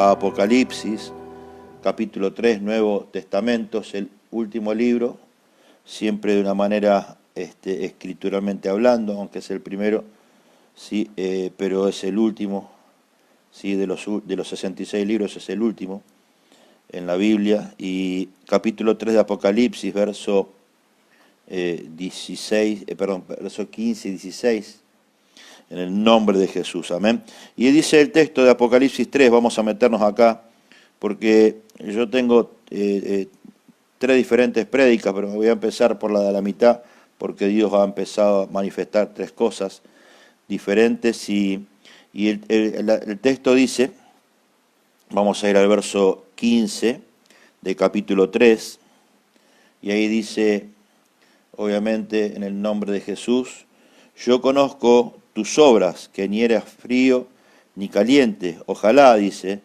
a Apocalipsis, capítulo 3, Nuevo Testamento, es el último libro, siempre de una manera escrituralmente hablando, aunque es el primero, sí, pero es el último, sí, de los 66 libros es el último en la Biblia. Y capítulo 3 de Apocalipsis, verso 15 y 16, en el nombre de Jesús, amén. Y dice el texto de Apocalipsis 3, vamos a meternos acá, porque yo tengo tres diferentes prédicas, pero me voy a empezar por la de la mitad, porque Dios ha empezado a manifestar tres cosas diferentes. Y el texto dice, vamos a ir al verso 15 de capítulo 3, y ahí dice, obviamente en el nombre de Jesús, yo conozco tus obras, que ni eres frío ni caliente. Ojalá, dice,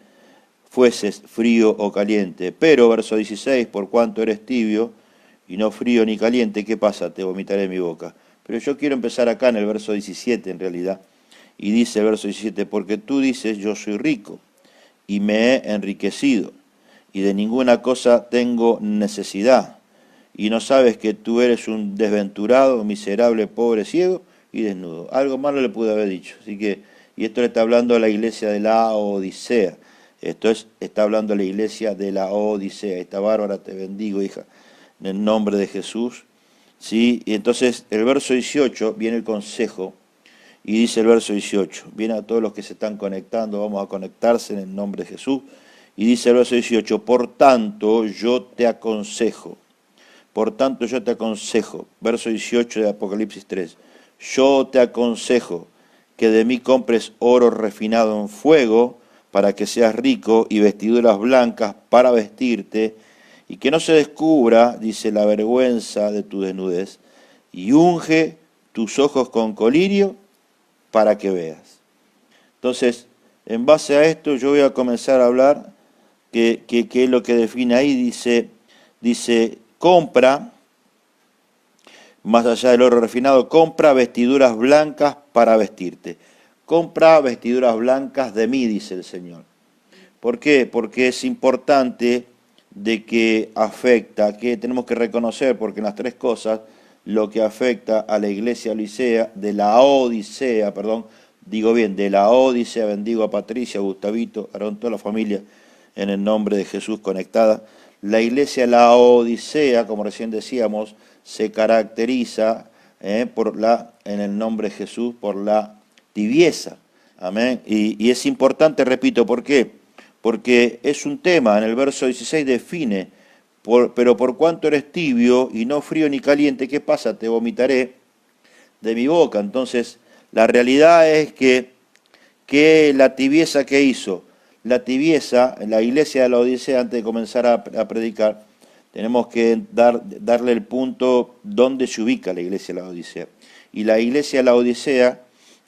fueses frío o caliente. Pero, verso 16, por cuanto eres tibio y no frío ni caliente, ¿qué pasa? Te vomitaré en mi boca. Pero yo quiero empezar acá en el verso 17, en realidad. Y dice el verso 17, porque tú dices, yo soy rico y me he enriquecido, y de ninguna cosa tengo necesidad. Y no sabes que tú eres un desventurado, miserable, pobre, ciego y desnudo. Algo malo le pude haber dicho. Así que, y esto le está hablando a la iglesia de la Odisea. Está hablando a la iglesia de la Odisea. Esta Bárbara, te bendigo, hija, en el nombre de Jesús. ¿Sí? Y entonces el verso 18 viene el consejo, y dice el verso 18, viene a todos los que se están conectando, vamos a conectarse en el nombre de Jesús. Y dice el verso 18, por tanto yo te aconsejo, verso 18 de Apocalipsis 3, yo te aconsejo que de mí compres oro refinado en fuego para que seas rico y vestiduras blancas para vestirte y que no se descubra, dice, la vergüenza de tu desnudez, y unge tus ojos con colirio para que veas. Entonces, en base a esto yo voy a comenzar a hablar que es lo que define ahí, dice, compra, más allá del oro refinado, compra vestiduras blancas para vestirte. Compra vestiduras blancas de mí, dice el Señor. ¿Por qué? Porque es importante de que afecta, que tenemos que reconocer, porque en las tres cosas, lo que afecta a la iglesia de la Odisea, bendigo a Patricia, a Gustavito, a toda la familia, en el nombre de Jesús conectada. La iglesia de la Odisea, como recién decíamos, se caracteriza en el nombre de Jesús, por la tibieza. Amén. Y es importante, repito, ¿por qué? Porque es un tema, en el verso 16 define, pero por cuanto eres tibio y no frío ni caliente, ¿qué pasa? Te vomitaré de mi boca. Entonces, la realidad es que la tibieza que hizo, la tibieza, en la iglesia de la Odisea, antes de comenzar a predicar, tenemos que darle el punto donde se ubica la iglesia de la Odisea. Y la iglesia de la Odisea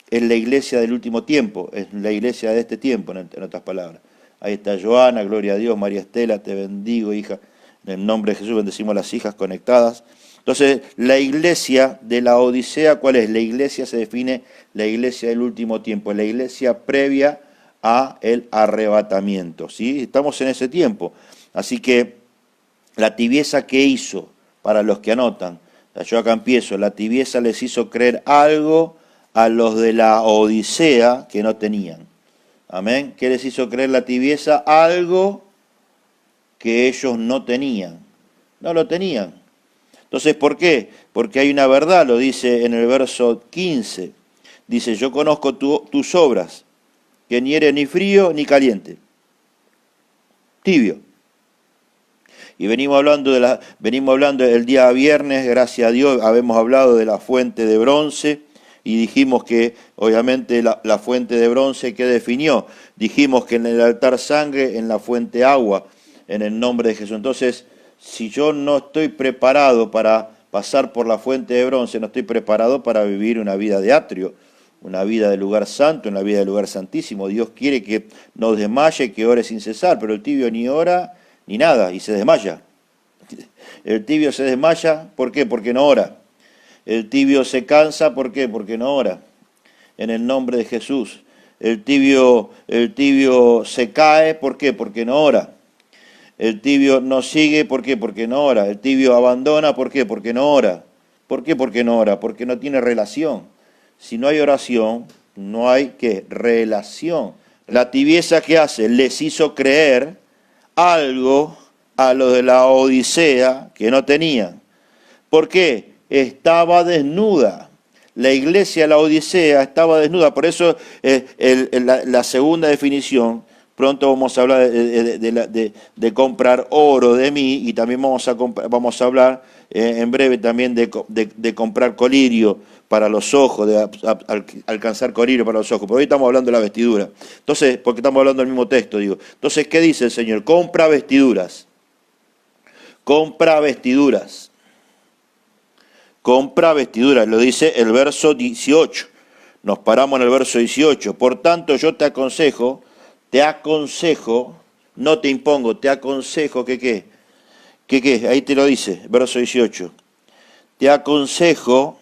es la iglesia del último tiempo, es la iglesia de este tiempo, en otras palabras. Ahí está Joana, gloria a Dios, María Estela, te bendigo, hija. En el nombre de Jesús bendecimos a las hijas conectadas. Entonces, la iglesia de la Odisea, ¿cuál es? La iglesia se define, la iglesia del último tiempo, la iglesia previa a el arrebatamiento, ¿sí? Estamos en ese tiempo. Así que la tibieza que hizo, para los que anotan, yo acá empiezo, la tibieza les hizo creer algo a los de la Odisea que no tenían. Amén. ¿Qué les hizo creer la tibieza? Algo que ellos no tenían. No lo tenían. Entonces, ¿por qué? Porque hay una verdad, lo dice en el verso 15. Dice, yo conozco tus obras, que ni eres ni frío ni caliente. Tibio. Y venimos hablando el día viernes, gracias a Dios, habíamos hablado de la fuente de bronce, y dijimos que, obviamente, la fuente de bronce, ¿qué definió? Dijimos que en el altar sangre, en la fuente agua, en el nombre de Jesús. Entonces, si yo no estoy preparado para pasar por la fuente de bronce, no estoy preparado para vivir una vida de atrio, una vida de lugar santo, una vida de lugar santísimo. Dios quiere que no desmaye, que ore sin cesar, pero el tibio ni ora ni nada, y se desmaya. El tibio se desmaya, ¿por qué? Porque no ora. El tibio se cansa, ¿por qué? Porque no ora. En el nombre de Jesús. El tibio se cae, ¿por qué? Porque no ora. El tibio no sigue, ¿por qué? Porque no ora. El tibio abandona, ¿por qué? Porque no ora. ¿Por qué? Porque no ora. Porque no tiene relación. Si no hay oración, no hay, ¿qué? Relación. La tibieza que hace les hizo creer algo a los de la Odisea que no tenían. ¿Por qué? Estaba desnuda. La iglesia de la Odisea estaba desnuda. Por eso la segunda definición, pronto vamos a hablar de comprar oro de mí, y también vamos a hablar en breve también de comprar colirio para los ojos, alcanzar colirio para los ojos. Pero hoy estamos hablando de la vestidura. Entonces, porque estamos hablando del mismo texto, digo. Entonces, ¿qué dice el Señor? Compra vestiduras. Compra vestiduras. Compra vestiduras, lo dice el verso 18. Nos paramos en el verso 18. Por tanto, yo te aconsejo, no te impongo, te aconsejo que ¿qué? ¿Qué? Ahí te lo dice, verso 18. Te aconsejo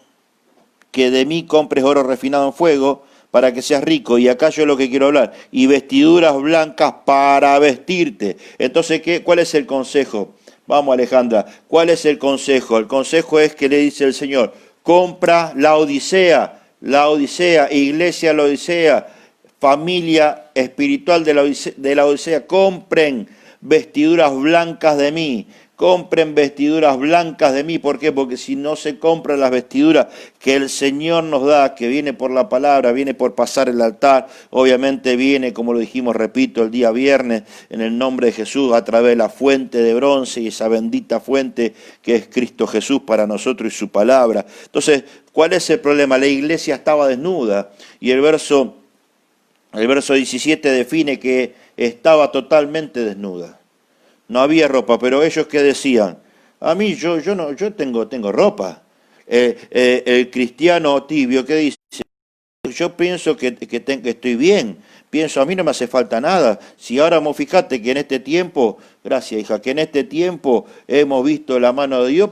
que de mí compres oro refinado en fuego para que seas rico, y acá yo lo que quiero hablar, y vestiduras blancas para vestirte. Entonces, ¿cuál es el consejo? Vamos, Alejandra, ¿cuál es el consejo? El consejo es que le dice el Señor: compra la Odisea, iglesia la Odisea, familia espiritual de la Odisea, compren vestiduras blancas de mí. Compren vestiduras blancas de mí. ¿Por qué? Porque si no se compran las vestiduras que el Señor nos da, que viene por la palabra, viene por pasar el altar, obviamente viene, como lo dijimos, repito, el día viernes, en el nombre de Jesús, a través de la fuente de bronce, y esa bendita fuente que es Cristo Jesús para nosotros y su palabra. Entonces, ¿cuál es el problema? La iglesia estaba desnuda, y el verso 17 define que estaba totalmente desnuda. No había ropa, pero ellos ¿qué decían? A mí yo tengo ropa. El cristiano tibio, ¿qué dice? Yo pienso que estoy bien, pienso, a mí no me hace falta nada. Si ahora fíjate que en este tiempo, gracias hija, que en este tiempo hemos visto la mano de Dios,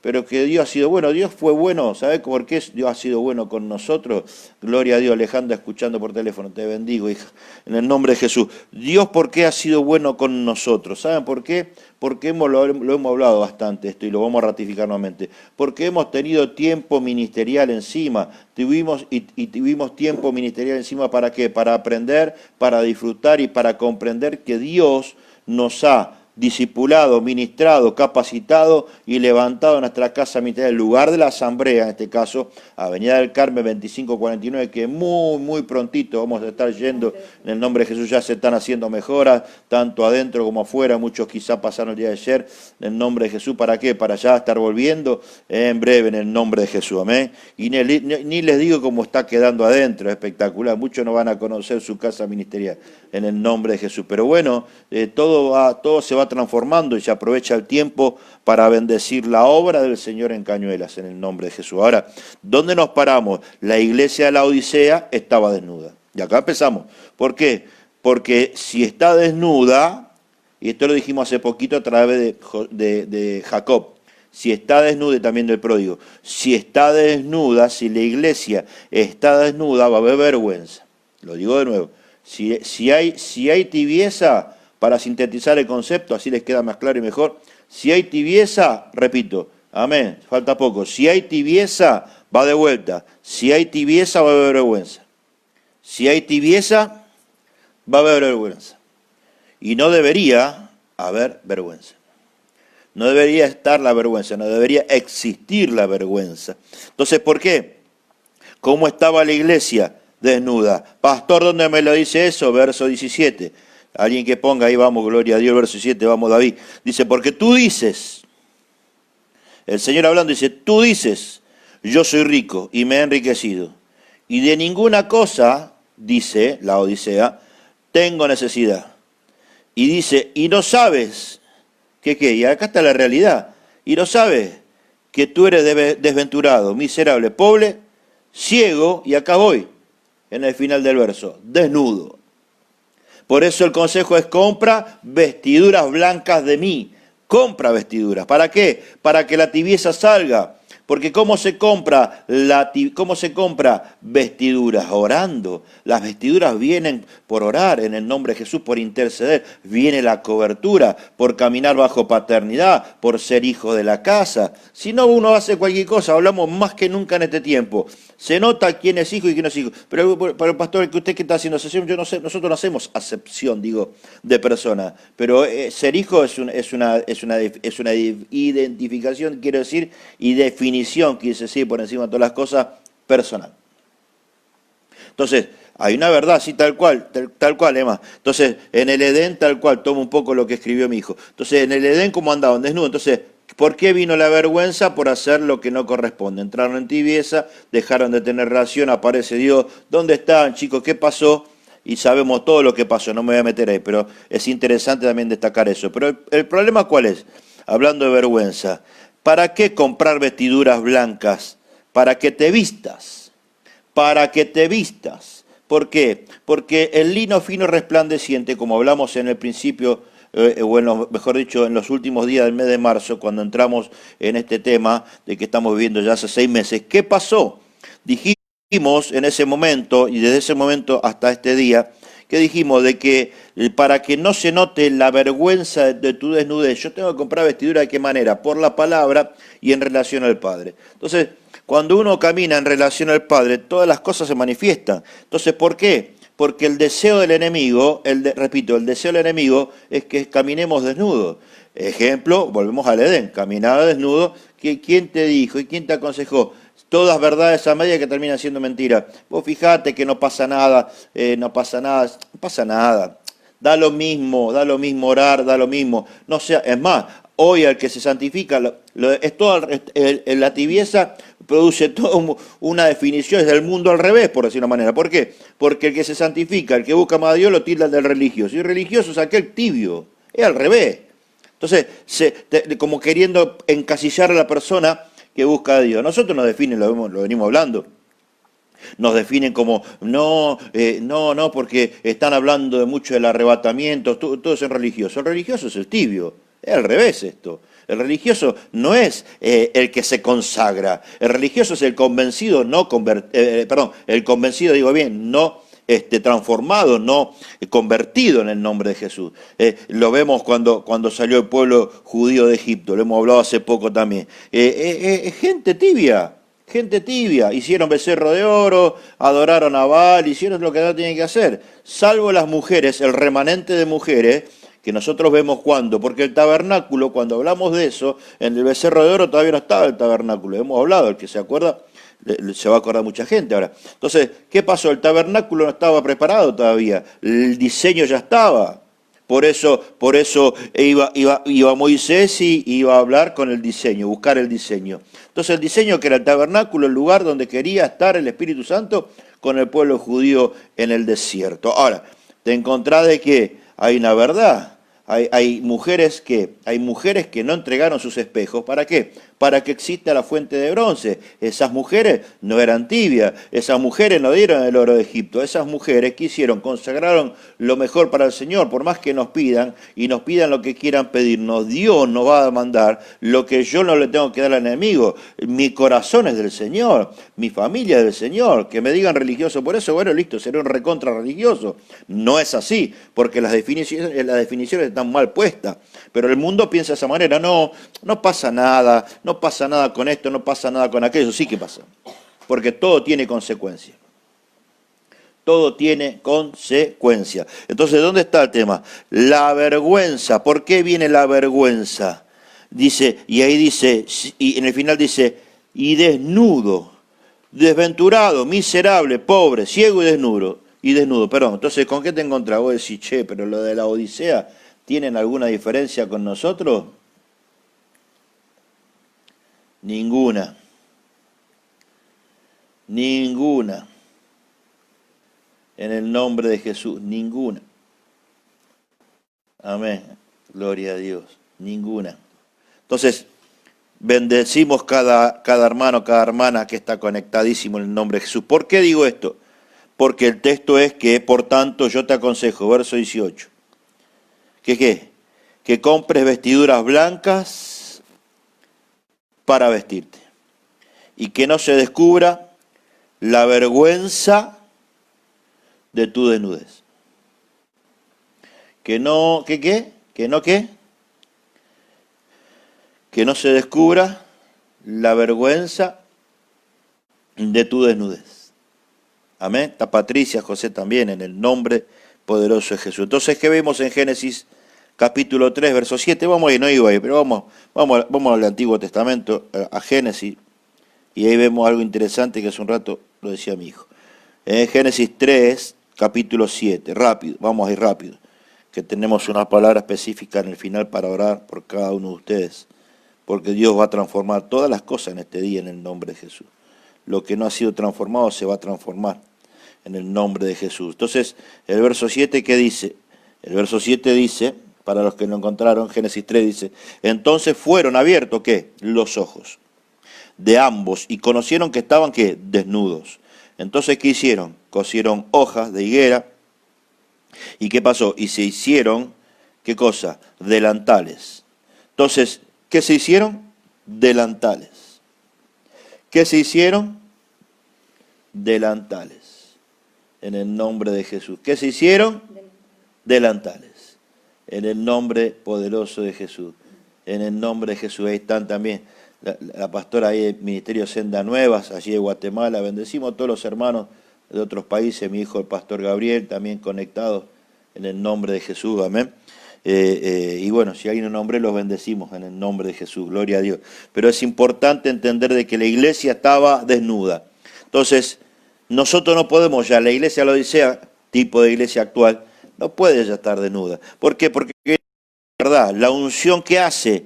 pero que Dios ha sido bueno. Dios fue bueno, ¿sabes por qué Dios ha sido bueno con nosotros? Gloria a Dios. Alejandra, escuchando por teléfono, te bendigo, hija, en el nombre de Jesús. Dios, ¿por qué ha sido bueno con nosotros? ¿Saben por qué? Porque lo hemos hablado bastante esto, y lo vamos a ratificar nuevamente. Porque hemos tenido tiempo ministerial encima, tuvimos tiempo ministerial encima. ¿Para qué? Para aprender, para disfrutar y para comprender que Dios nos ha discipulado, ministrado, capacitado y levantado en nuestra casa ministerial, el lugar de la asamblea, en este caso, Avenida del Carmen 2549, que muy prontito vamos a estar yendo, en el nombre de Jesús. Ya se están haciendo mejoras, tanto adentro como afuera, muchos quizá pasaron el día de ayer, en el nombre de Jesús. ¿Para qué? Para ya estar volviendo en breve, en el nombre de Jesús, amén. Y ni les digo cómo está quedando adentro, es espectacular, muchos no van a conocer su casa ministerial, en el nombre de Jesús. Pero bueno, todo se va transformando, y se aprovecha el tiempo para bendecir la obra del Señor en Cañuelas, en el nombre de Jesús. Ahora, ¿dónde nos paramos? La iglesia de la Odisea estaba desnuda. Y acá empezamos. ¿Por qué? Porque si está desnuda, y esto lo dijimos hace poquito a través de Jacob, si está desnuda, y también del pródigo, si está desnuda, si la iglesia está desnuda, va a haber vergüenza. Lo digo de nuevo. Si hay tibieza, para sintetizar el concepto, así les queda más claro y mejor, si hay tibieza, repito, amén, falta poco, si hay tibieza, va de vuelta, si hay tibieza, va a haber vergüenza. Si hay tibieza, va a haber vergüenza. Y no debería haber vergüenza. No debería estar la vergüenza, no debería existir la vergüenza. Entonces, ¿por qué? ¿Cómo estaba la iglesia? Desnuda. Pastor, ¿dónde me lo dice eso? Verso 17. Alguien que ponga ahí, vamos, gloria a Dios, verso 7, vamos David. Dice, porque tú dices, el Señor hablando dice, tú dices, yo soy rico y me he enriquecido, y de ninguna cosa, dice la Odisea, tengo necesidad. Y dice, y no sabes, ¿qué? Y acá está la realidad, y no sabes que tú eres desventurado, miserable, pobre, ciego, y acá voy, en el final del verso, desnudo. Por eso el consejo es: compra vestiduras blancas de mí. Compra vestiduras. ¿Para qué? Para que la tibieza salga. Porque ¿cómo se compra vestiduras? Orando. Las vestiduras vienen por orar en el nombre de Jesús, por interceder. Viene la cobertura, por caminar bajo paternidad, por ser hijo de la casa. Si no, uno hace cualquier cosa. Hablamos más que nunca en este tiempo. Se nota quién es hijo y quién no es hijo. Pero pastor, ¿usted qué está haciendo acepción? Yo no sé, nosotros no hacemos acepción, digo, de persona. Pero ser hijo es una identificación, quiero decir, y definición, quise decir, por encima de todas las cosas, personal. Entonces, hay una verdad, así tal cual, Emma. Entonces, en el Edén, tal cual, tomo un poco lo que escribió mi hijo. Entonces, en el Edén, ¿cómo andaban? Desnudos. Entonces, ¿por qué vino la vergüenza? Por hacer lo que no corresponde. Entraron en tibieza, dejaron de tener relación, aparece Dios. ¿Dónde estaban, chicos? ¿Qué pasó? Y sabemos todo lo que pasó, no me voy a meter ahí, pero es interesante también destacar eso. Pero el problema, ¿cuál es? Hablando de vergüenza, ¿para qué comprar vestiduras blancas? Para que te vistas, para que te vistas. ¿Por qué? Porque el lino fino resplandeciente, como hablamos en el principio, mejor dicho, en los últimos días del mes de marzo, cuando entramos en este tema de que estamos viviendo ya hace 6 meses, ¿qué pasó? Dijimos en ese momento, y desde ese momento hasta este día, que dijimos de que para que no se note la vergüenza de tu desnudez, yo tengo que comprar vestidura. ¿De qué manera? Por la palabra y en relación al Padre. Entonces, cuando uno camina en relación al Padre, todas las cosas se manifiestan. Entonces, ¿por qué? Porque el deseo del enemigo, repito, el deseo del enemigo es que caminemos desnudos. Ejemplo, volvemos al Edén, caminar desnudo. ¿Quién te dijo y quién te aconsejó? Todas verdades a media que terminan siendo mentiras. Vos fijate que no pasa nada, no pasa nada. Da lo mismo orar, da lo mismo. No sea, es más, hoy al que se santifica, la tibieza produce toda una definición, es del mundo al revés, por decir una manera. ¿Por qué? Porque el que se santifica, el que busca más a Dios, lo tildan del religioso. Y religioso es aquel tibio, es al revés. Entonces, como queriendo encasillar a la persona que busca a Dios. Nosotros nos definen, lo venimos hablando. Nos definen como, no, porque están hablando de mucho del arrebatamiento, todo es religioso. El religioso es el tibio, es al revés esto. El religioso no es el que se consagra, el religioso es el convencido, el convencido, digo bien, no transformado, no convertido en el nombre de Jesús. Lo vemos cuando salió el pueblo judío de Egipto, lo hemos hablado hace poco también. Gente tibia, hicieron becerro de oro, adoraron a Baal, hicieron lo que no tenían que hacer, salvo las mujeres, el remanente de mujeres, que nosotros vemos porque el tabernáculo, cuando hablamos de eso, en el becerro de oro todavía no estaba el tabernáculo, hemos hablado, el que se acuerda, se va a acordar mucha gente ahora. Entonces, ¿qué pasó? El tabernáculo no estaba preparado todavía, el diseño ya estaba. Por eso iba Moisés y iba a hablar con el diseño, buscar el diseño. Entonces el diseño que era el tabernáculo, el lugar donde quería estar el Espíritu Santo con el pueblo judío en el desierto. Ahora, te encontrás de que hay una verdad. Hay mujeres que no entregaron sus espejos. ¿Para qué? Para que exista la fuente de bronce. Esas mujeres no eran tibias, esas mujeres no dieron el oro de Egipto, esas mujeres que hicieron, consagraron lo mejor para el Señor, por más que nos pidan y nos pidan lo que quieran pedirnos, Dios nos va a mandar lo que yo no le tengo que dar al enemigo. Mi corazón es del Señor, mi familia es del Señor. Que me digan religioso por eso, bueno, listo, seré un recontra religioso. No es así, porque las definiciones están mal puestas. Pero el mundo piensa de esa manera, no pasa nada con esto, no pasa nada con aquello. Sí que pasa, porque todo tiene consecuencia. Todo tiene consecuencia. Entonces, ¿dónde está el tema? La vergüenza. ¿Por qué viene la vergüenza? Dice, y ahí dice, y en el final dice, y desnudo, desventurado, miserable, pobre, ciego y desnudo, perdón. Entonces, ¿con qué te encontrás? Vos decís, pero lo de la Odisea, ¿tienen alguna diferencia con nosotros? Ninguna. En el nombre de Jesús, ninguna. Amén. Gloria a Dios. Ninguna. Entonces, bendecimos cada hermano, cada hermana que está conectadísimo en el nombre de Jesús. ¿Por qué digo esto? Porque el texto es que, por tanto, yo te aconsejo, verso 18, que compres vestiduras blancas para vestirte. y que no se descubra la vergüenza de tu desnudez. Que no, ¿qué qué? Que no qué? Que no se descubra la vergüenza de tu desnudez. Amén. Está Patricia, José también, en el nombre poderoso de Jesús. Entonces, ¿qué vemos en Génesis capítulo 3, verso 7? Vamos ahí, no iba ahí, pero vamos al Antiguo Testamento, a Génesis, y ahí vemos algo interesante que hace un rato lo decía mi hijo. En Génesis 3, capítulo 7, rápido, vamos a ir rápido, que tenemos una palabra específica en el final para orar por cada uno de ustedes, porque Dios va a transformar todas las cosas en este día en el nombre de Jesús. Lo que no ha sido transformado se va a transformar en el nombre de Jesús. Entonces, el verso 7, ¿qué dice? El verso 7 dice, para los que no encontraron, Génesis 3 dice, entonces fueron abiertos, ¿qué? Los ojos de ambos y conocieron que estaban, ¿qué? Desnudos. Entonces, ¿qué hicieron? Cosieron hojas de higuera. ¿Y qué pasó? Y se hicieron, ¿qué cosa? Delantales. Entonces, ¿qué se hicieron? Delantales. ¿Qué se hicieron? Delantales. En el nombre de Jesús. ¿Qué se hicieron? Delantales. En el nombre poderoso de Jesús. En el nombre de Jesús. Ahí están también la pastora ahí del Ministerio Senda Nuevas, allí de Guatemala. Bendecimos a todos los hermanos de otros países. Mi hijo el pastor Gabriel, también conectados en el nombre de Jesús. Amén. Y bueno, si alguien no nombré, los bendecimos en el nombre de Jesús. Gloria a Dios. Pero es importante entender de que la iglesia estaba desnuda. Entonces, nosotros no podemos ya, la iglesia lo dice, tipo de iglesia actual, no puede ya estar desnuda. ¿Por qué? Porque es verdad, la unción que hace,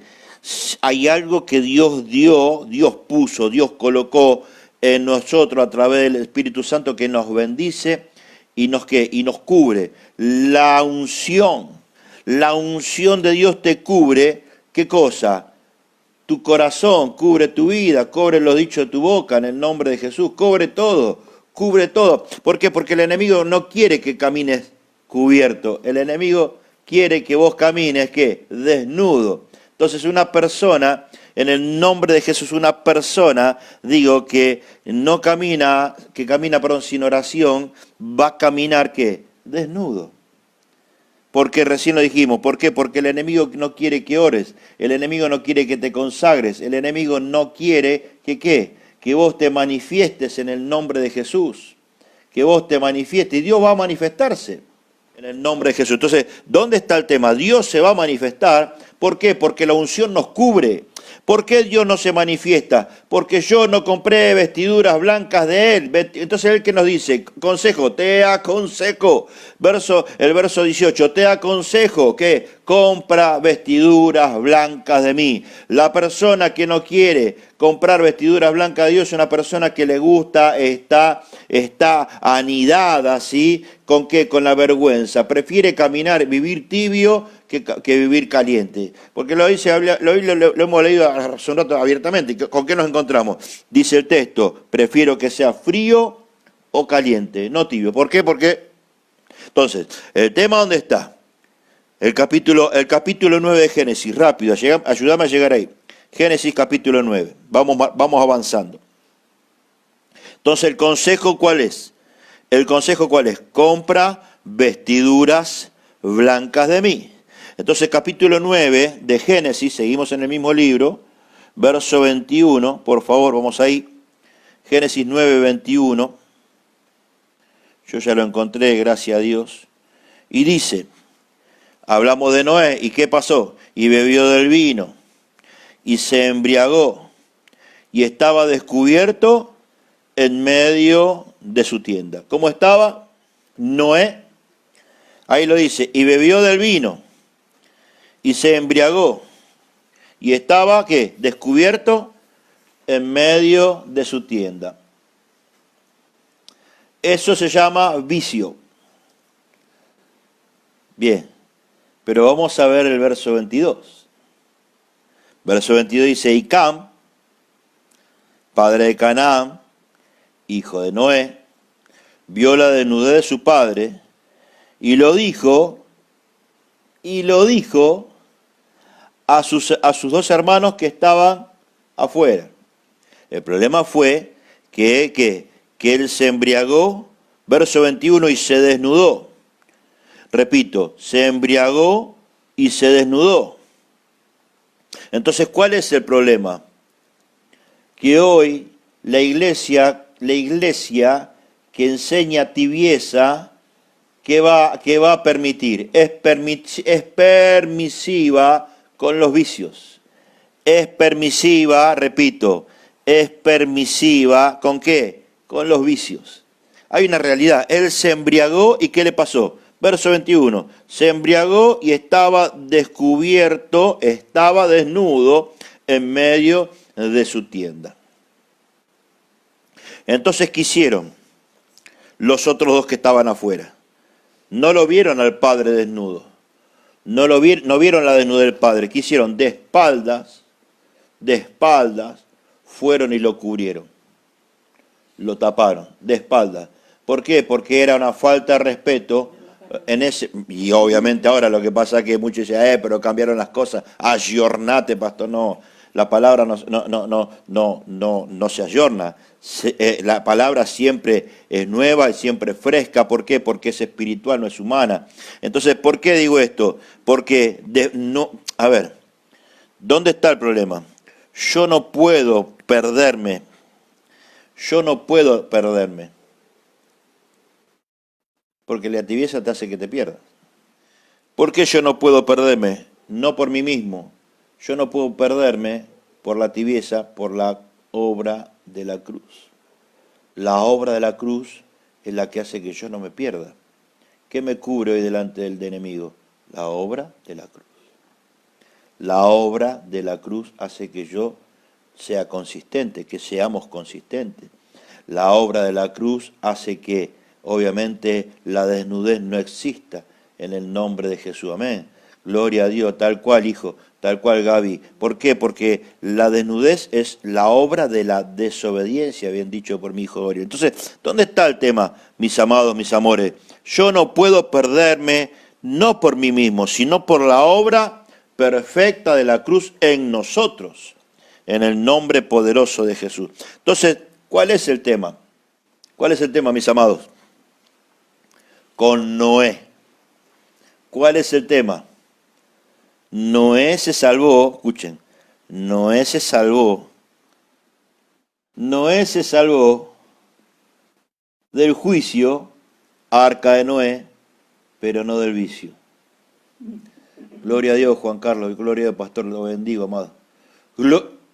hay algo que Dios dio, Dios puso, Dios colocó en nosotros a través del Espíritu Santo que nos bendice y nos cubre. La unción de Dios te cubre, ¿qué cosa? Tu corazón, cubre tu vida, cubre lo dicho de tu boca en el nombre de Jesús, cubre todo. ¿Por qué? Porque el enemigo no quiere que camines cubierto. El enemigo quiere que vos camines, ¿qué? Desnudo. Entonces una persona, en el nombre de Jesús, una persona, digo, que no camina, sin oración, va a caminar, ¿qué? Desnudo. Porque recién lo dijimos, ¿por qué? Porque el enemigo no quiere que ores, el enemigo no quiere que te consagres, el enemigo no quiere que, ¿qué? Que vos te manifiestes en el nombre de Jesús, que vos te manifiestes, y Dios va a manifestarse en el nombre de Jesús. Entonces, ¿dónde está el tema? Dios se va a manifestar, ¿por qué? Porque la unción nos cubre. ¿Por qué Dios no se manifiesta? Porque yo no compré vestiduras blancas de Él. Entonces Él que nos dice, consejo, te aconsejo, el verso 18, te aconsejo que compra vestiduras blancas de mí. La persona que no quiere comprar vestiduras blancas de Dios es una persona que le gusta, está anidada, ¿sí? ¿Con qué? Con la vergüenza. Prefiere caminar, vivir tibio que vivir caliente. Porque lo hemos leído hace un rato abiertamente. ¿Con qué nos encontramos? Dice el texto, prefiero que sea frío o caliente, no tibio. ¿Por qué? Porque, entonces, el tema ¿dónde está? El capítulo 9 de Génesis, rápido, ayúdame a llegar ahí. Génesis capítulo 9, vamos avanzando. Entonces, ¿el consejo cuál es? Compra vestiduras blancas de mí. Entonces, capítulo 9 de Génesis, seguimos en el mismo libro, verso 21, por favor, vamos ahí. Génesis 9, 21. Yo ya lo encontré, gracias a Dios. Y dice, hablamos de Noé, ¿y qué pasó? Y bebió del vino, y se embriagó, y estaba descubierto en medio de su tienda. ¿Cómo estaba? Noé, ahí lo dice, y bebió del vino, y se embriagó, y estaba, ¿qué? Descubierto en medio de su tienda. Eso se llama vicio. Bien, pero vamos a ver el verso 22. Verso 22 dice, y Cam, padre de Canaán, hijo de Noé, vio la desnudez de su padre, y lo dijo a sus dos hermanos que estaban afuera. El problema fue que él se embriagó, verso 21, y se desnudó. Repito, se embriagó y se desnudó. Entonces, ¿cuál es el problema? Que hoy la iglesia que enseña tibieza, ¿qué va a permitir? Es permisiva con los vicios. Es permisiva, repito, es permisiva ¿con qué? Con los vicios. Hay una realidad. Él se embriagó y ¿qué le pasó? Verso 21. Se embriagó y estaba descubierto, estaba desnudo en medio de su tienda. Entonces, ¿qué hicieron los otros dos que estaban afuera? No lo vieron al padre desnudo. No vieron la desnudez del padre. ¿Qué hicieron? De espaldas, fueron y lo cubrieron. Lo taparon, de espaldas. ¿Por qué? Porque era una falta de respeto. Y obviamente ahora lo que pasa es que muchos dicen, pero cambiaron las cosas. Ayornate, pastor. No, la palabra no se ayorna. La palabra siempre es nueva y siempre fresca. ¿Por qué? Porque es espiritual, no es humana. Entonces, ¿por qué digo esto? Porque, ¿dónde está el problema? Yo no puedo perderme. Porque la tibieza te hace que te pierdas. ¿Por qué yo no puedo perderme? No por mí mismo. Yo no puedo perderme por la tibieza, por la obra de la cruz. La obra de la cruz es la que hace que yo no me pierda. ¿Qué me cubre hoy delante del enemigo? La obra de la cruz. La obra de la cruz hace que yo sea consistente, que seamos consistentes. La obra de la cruz hace que, obviamente, la desnudez no exista en el nombre de Jesús. Amén. Gloria a Dios, tal cual, hijo, tal cual, Gaby. ¿Por qué? Porque la desnudez es la obra de la desobediencia, bien dicho por mi hijo Gabriel. Entonces, ¿dónde está el tema, mis amados, mis amores? Yo no puedo perderme, no por mí mismo, sino por la obra perfecta de la cruz en nosotros, en el nombre poderoso de Jesús. Entonces, ¿cuál es el tema? ¿Cuál es el tema, mis amados? Con Noé. ¿Cuál es el tema? Noé se salvó, escuchen, Noé se salvó del juicio, arca de Noé, pero no del vicio. Gloria a Dios, Juan Carlos, gloria a Dios, pastor, lo bendigo, amado.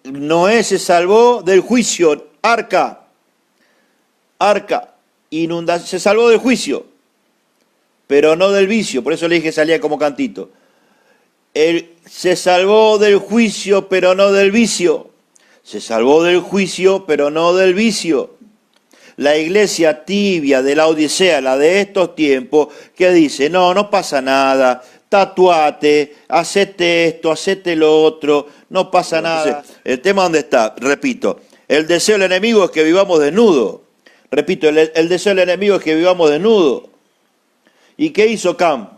Noé se salvó del juicio, arca, inundación, se salvó del juicio, pero no del vicio, por eso le dije que salía como cantito. Él se salvó del juicio, pero no del vicio. Se salvó del juicio, pero no del vicio. La iglesia tibia de la Odisea, la de estos tiempos, que dice, no pasa nada, tatuate, hacete esto, hacete lo otro, no pasa nada. Entonces, el tema ¿dónde está? Repito, el deseo del enemigo es que vivamos desnudos. Repito, el deseo del enemigo es que vivamos desnudos. ¿Y qué hizo Cam?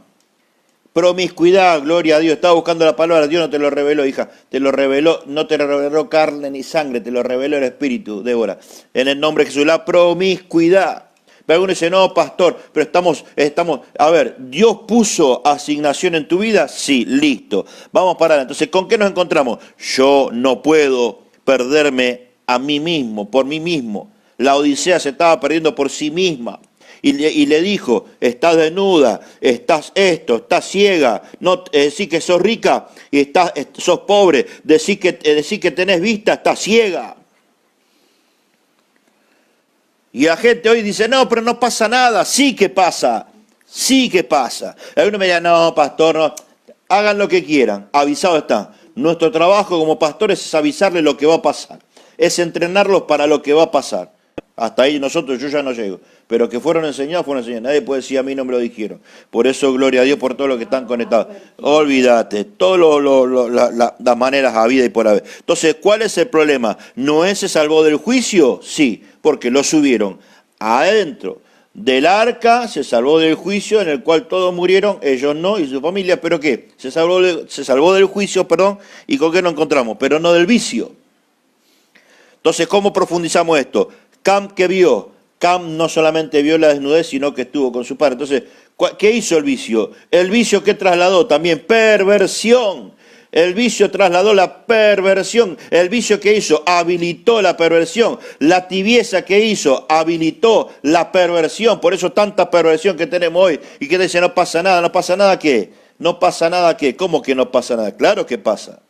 Promiscuidad, gloria a Dios. Estaba buscando la palabra, Dios no te lo reveló, hija. Te lo reveló, no te lo reveló carne ni sangre, te lo reveló el Espíritu, Débora. En el nombre de Jesús, la promiscuidad. Pero algunos dicen, no, pastor, pero estamos, a ver, ¿Dios puso asignación en tu vida? Sí, listo. Vamos para adelante. Entonces, ¿con qué nos encontramos? Yo no puedo perderme a mí mismo, por mí mismo. La Odisea se estaba perdiendo por sí misma. Y le dijo, estás desnuda, estás ciega, no decís que sos rica y sos pobre, decís que tenés vista, estás ciega. Y la gente hoy dice, no, pero no pasa nada. Sí que pasa. Algunos me dirán, no, pastor, no. Hagan lo que quieran, avisado está. Nuestro trabajo como pastores es avisarles lo que va a pasar, es entrenarlos para lo que va a pasar. Hasta ahí yo ya no llego. Pero que fueron enseñados. Nadie puede decir a mí no me lo dijeron. Por eso, gloria a Dios por todos los que están conectados. Olvídate, todas las maneras a vida y por haber. Entonces, ¿cuál es el problema? ¿Noé se salvó del juicio? Sí, porque lo subieron adentro del arca, se salvó del juicio en el cual todos murieron, ellos no y su familia. ¿Pero qué? Se salvó del juicio, ¿y con qué nos encontramos? Pero no del vicio. Entonces, ¿cómo profundizamos esto? Cam, ¿qué vio? Cam no solamente vio la desnudez, sino que estuvo con su padre. Entonces, ¿qué hizo el vicio? El vicio que trasladó también perversión. El vicio trasladó la perversión. El vicio que hizo habilitó la perversión. La tibieza que hizo habilitó la perversión. Por eso tanta perversión que tenemos hoy. Y que dice, no pasa nada. ¿No pasa nada qué? No pasa nada qué. ¿Cómo que no pasa nada? Claro que pasa.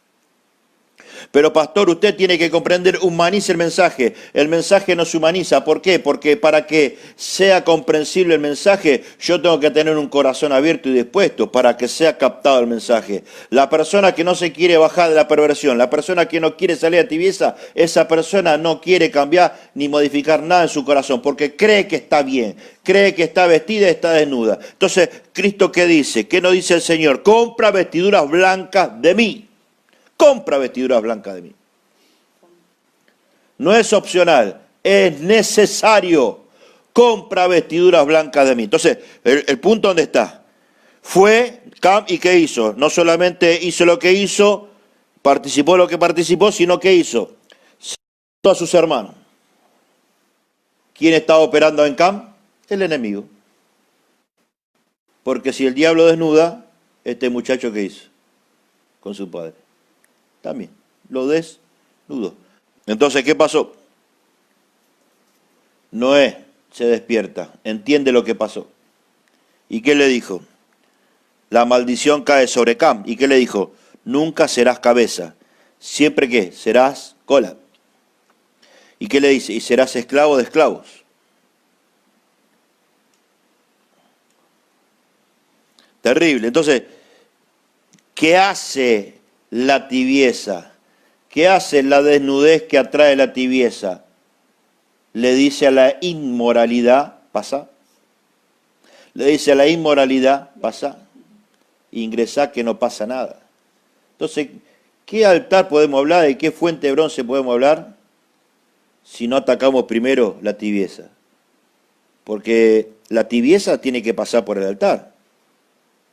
Pero pastor, usted tiene que comprender, humaniza el mensaje. El mensaje no se humaniza. ¿Por qué? Porque para que sea comprensible el mensaje, yo tengo que tener un corazón abierto y dispuesto para que sea captado el mensaje. La persona que no se quiere bajar de la perversión, la persona que no quiere salir de tibieza, esa persona no quiere cambiar ni modificar nada en su corazón, porque cree que está bien, cree que está vestida y está desnuda. Entonces, ¿Cristo qué dice? ¿Qué nos dice el Señor? Compra vestiduras blancas de mí. Compra vestiduras blancas de mí. No es opcional, es necesario. Compra vestiduras blancas de mí. Entonces, el punto ¿dónde está? Fue, ¿y qué hizo? No solamente hizo lo que hizo, participó lo que participó, sino que hizo. Saludó a sus hermanos. ¿Quién estaba operando en Cam? El enemigo. Porque si el diablo desnuda, este muchacho ¿qué hizo? Con su padre. También lo desnudó. Entonces, ¿qué pasó? Noé se despierta, entiende lo que pasó. ¿Y qué le dijo? La maldición cae sobre Cam. ¿Y qué le dijo? Nunca serás cabeza, siempre que serás cola. ¿Y qué le dice? Y serás esclavo de esclavos. Terrible. Entonces, ¿qué hace la tibieza? ¿Qué hace la desnudez que atrae la tibieza? Le dice a la inmoralidad, pasa. Le dice a la inmoralidad, pasa. Ingresá que no pasa nada. Entonces, ¿qué altar podemos hablar? ¿De qué fuente de bronce podemos hablar? Si no atacamos primero la tibieza. Porque la tibieza tiene que pasar por el altar.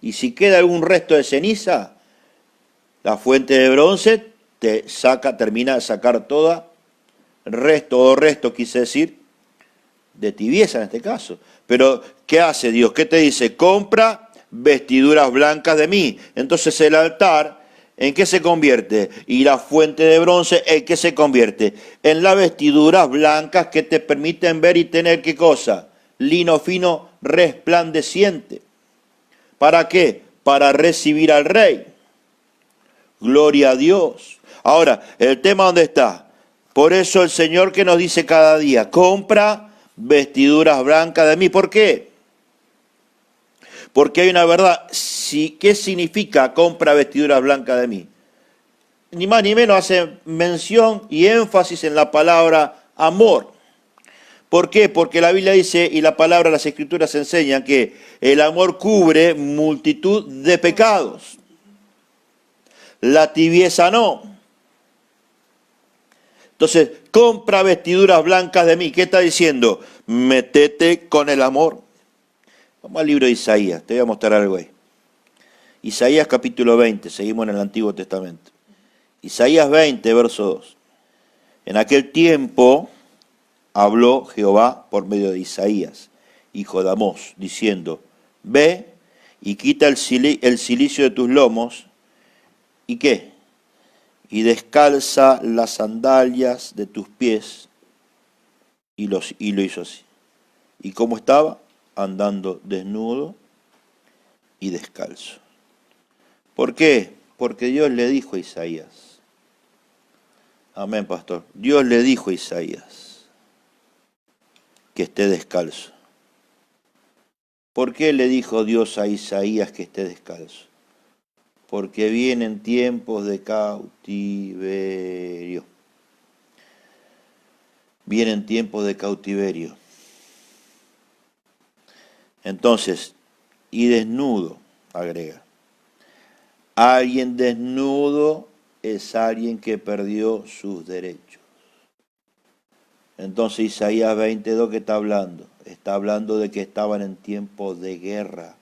Y si queda algún resto de ceniza, la fuente de bronce termina de sacar toda resto quise decir, de tibieza en este caso. Pero, ¿qué hace Dios? ¿Qué te dice? Compra vestiduras blancas de mí. Entonces el altar, ¿en qué se convierte? Y la fuente de bronce, ¿en qué se convierte? En las vestiduras blancas que te permiten ver y tener, ¿qué cosa? Lino fino resplandeciente. ¿Para qué? Para recibir al Rey. Gloria a Dios. Ahora, el tema ¿dónde está? Por eso el Señor que nos dice cada día, compra vestiduras blancas de mí. ¿Por qué? Porque hay una verdad. ¿Qué significa compra vestiduras blancas de mí? Ni más ni menos hace mención y énfasis en la palabra amor. ¿Por qué? Porque la Biblia dice y la palabra, las Escrituras enseñan que el amor cubre multitud de pecados. La tibieza no. Entonces, compra vestiduras blancas de mí. ¿Qué está diciendo? Métete con el amor. Vamos al libro de Isaías, te voy a mostrar algo ahí. Isaías capítulo 20, seguimos en el Antiguo Testamento. Isaías 20, verso 2. En aquel tiempo habló Jehová por medio de Isaías, hijo de Amós, diciendo, ve y quita el cilicio de tus lomos, ¿y qué? Y descalza las sandalias de tus pies. Y lo hizo así. ¿Y cómo estaba? Andando desnudo y descalzo. ¿Por qué? Porque Dios le dijo a Isaías. Amén, pastor. Dios le dijo a Isaías que esté descalzo. ¿Por qué le dijo Dios a Isaías que esté descalzo? Porque vienen tiempos de cautiverio. Vienen tiempos de cautiverio. Entonces, y desnudo, agrega. Alguien desnudo es alguien que perdió sus derechos. Entonces Isaías 22, ¿qué está hablando? Está hablando de que estaban en tiempos de guerra.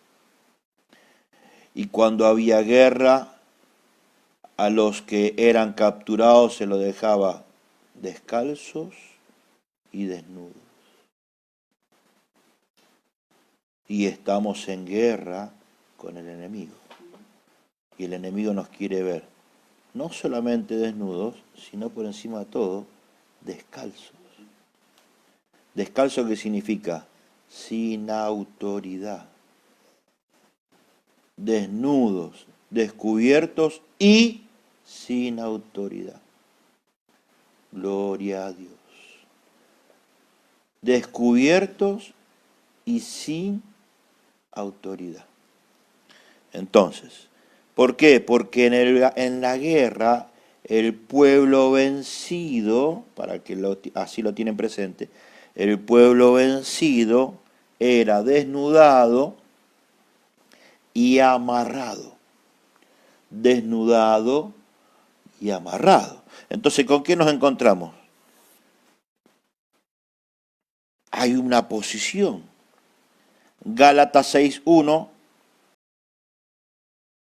Y cuando había guerra, a los que eran capturados se los dejaba descalzos y desnudos. Y estamos en guerra con el enemigo. Y el enemigo nos quiere ver no solamente desnudos, sino por encima de todo, descalzos. ¿Descalzo qué significa? Sin autoridad. Desnudos, descubiertos y sin autoridad. Gloria a Dios. Descubiertos y sin autoridad. Entonces, ¿por qué? Porque en la guerra el pueblo vencido, para que así lo tienen presente, el pueblo vencido era desnudado y amarrado. Desnudado y amarrado. Entonces, ¿con qué nos encontramos? Hay una posición. Gálatas 6:1